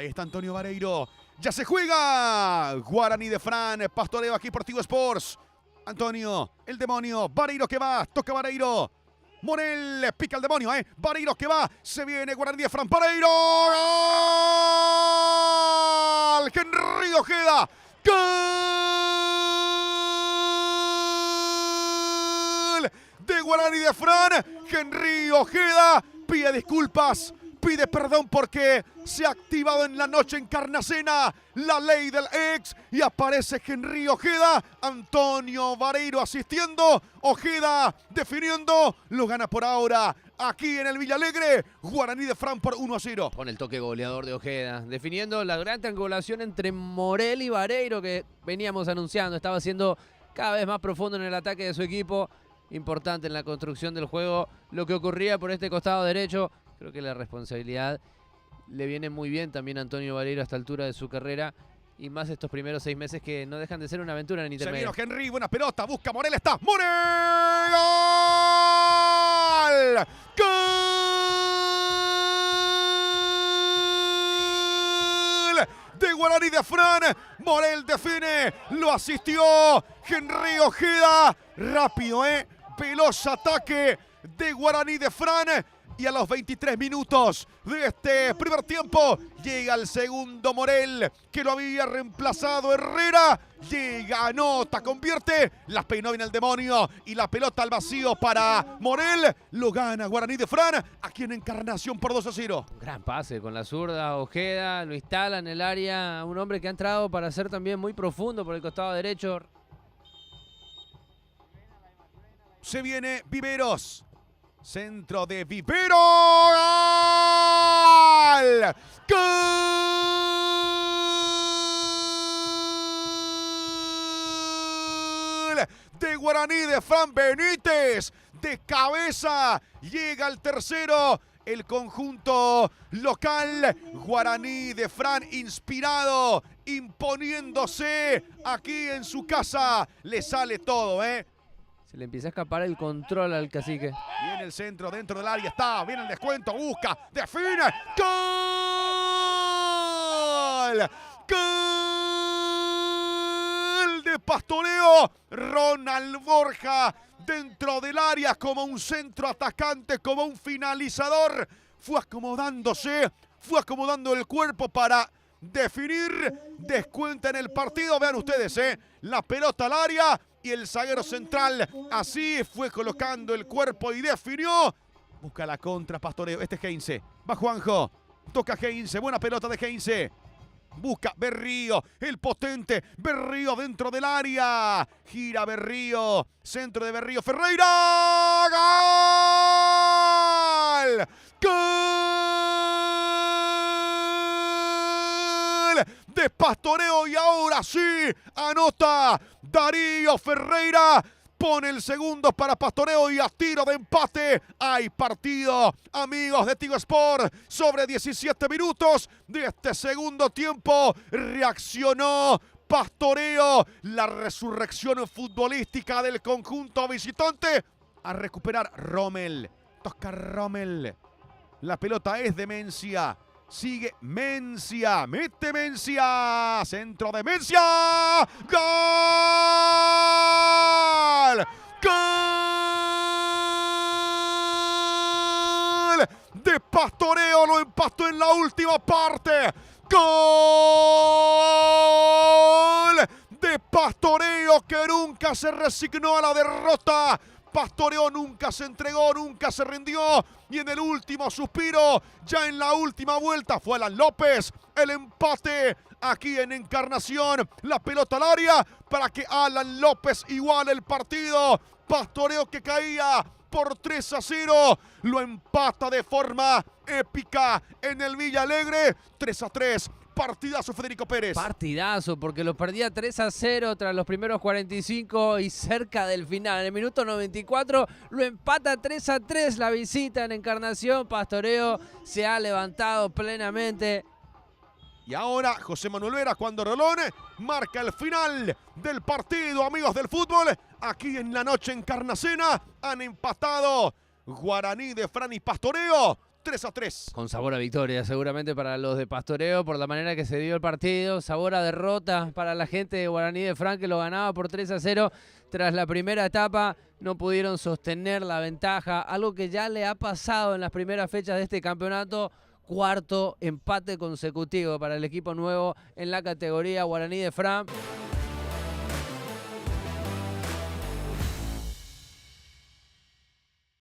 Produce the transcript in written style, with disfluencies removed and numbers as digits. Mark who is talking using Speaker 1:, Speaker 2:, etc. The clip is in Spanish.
Speaker 1: Ahí está Antonio Vareiro. Ya se juega. Guaraní de Fran. Pastoreo aquí por Tigo Sports. Antonio, el demonio. Vareiro que va. Toca Vareiro. Morel le pica al demonio, Vareiro que va. Se viene Guaraní de Fran. Vareiro. ¡Gol! Henry Ojeda. ¡Gol! De Guaraní de Fran. Henry Ojeda pide disculpas. Pide perdón porque se ha activado en la noche en Carnacena la ley del ex y aparece Henry Ojeda. Antonio Vareiro asistiendo. Ojeda definiendo. Lo gana por ahora aquí en el Villalegre. Guaraní de Fran por 1-0.
Speaker 2: Con el toque goleador de Ojeda. Definiendo la gran triangulación entre Morel y Vareiro que veníamos anunciando. Estaba siendo cada vez más profundo en el ataque de su equipo. Importante en la construcción del juego lo que ocurría por este costado derecho. Creo que la responsabilidad le viene muy bien también a Antonio Vareiro a esta altura de su carrera. Y más estos primeros 6 meses que no dejan de ser una aventura en intermedio.
Speaker 1: Se vino Henry, buena pelota, busca Morel, está Morel. ¡Gol! De Guaraní de Fran. Morel define, lo asistió Henry Ojeda. Rápido, veloz ataque de Guaraní de Fran. Y a los 23 minutos de este primer tiempo llega el segundo Morel, que lo había reemplazado Herrera. Llega, anota, convierte. La peinó bien el demonio y la pelota al vacío para Morel. Lo gana Guaraní de Fran aquí en Encarnación por 2-0.
Speaker 2: Gran pase con la zurda. Ojeda lo instala en el área. Un hombre que ha entrado para ser también muy profundo por el costado derecho.
Speaker 1: Se viene Viveros. Centro de Vivero. ¡Gol! ¡Gol! De Guaraní de Fran Benítez. De cabeza. Llega el tercero. El conjunto local. Guaraní de Fran inspirado. Imponiéndose aquí en su casa. Le sale todo,
Speaker 2: Se le empieza a escapar el control al cacique.
Speaker 1: Viene el centro dentro del área, está, viene el descuento, busca, define. ¡Gol! ¡Gol de Pastoreo! Ronald Borja dentro del área como un centro atacante, como un finalizador. Fue acomodándose, fue acomodando el cuerpo para definir. Descuenta en el partido, vean ustedes, la pelota al área. Y el zaguero central así fue colocando el cuerpo y definió. Busca la contra Pastoreo. Este es Heinze. Va Juanjo. Toca Heinze. Buena pelota de Heinze. Busca Berrío. El potente. Berrío dentro del área. Gira Berrío. Centro de Berrío. Ferreira. ¡Gol! ¡Gol! De Pastoreo y ahora sí anota Darío Ferreira, pone el segundo para Pastoreo y a tiro de empate hay partido, amigos de Tigo Sport. Sobre 17 minutos de este segundo tiempo reaccionó Pastoreo, la resurrección futbolística del conjunto visitante. A recuperar Rommel, toca Rommel, la pelota es de Mencia. Sigue Mencia, mete Mencia, centro de Mencia, ¡gol! ¡Gol! De Pastoreo, lo empató en la última parte, ¡gol! De Pastoreo que nunca se resignó a la derrota. Pastoreo nunca se entregó, nunca se rindió. Y en el último suspiro, ya en la última vuelta, fue Alan López. El empate aquí en Encarnación. La pelota al área para que Alan López iguale el partido. Pastoreo que caía por 3-0. Lo empata de forma épica en el Villalegre. 3-3. Partidazo Federico Pérez.
Speaker 2: Partidazo, porque lo perdía 3-0 tras los primeros 45 y cerca del final. En el minuto 94 lo empata 3-3 la visita en Encarnación. Pastoreo se ha levantado plenamente.
Speaker 1: Y ahora José Manuel Vera, cuando Rolón marca el final del partido, amigos del fútbol. Aquí en la noche en Carnacena han empatado Guaraní de Fran y Pastoreo. 3-3.
Speaker 2: Con sabor a victoria seguramente para los de Pastoreo por la manera que se dio el partido. Sabor a derrota para la gente de Guaraní de Frank, que lo ganaba por 3-0. Tras la primera etapa no pudieron sostener la ventaja, algo que ya le ha pasado en las primeras fechas de este campeonato. Cuarto empate consecutivo para el equipo nuevo en la categoría Guaraní de Frank.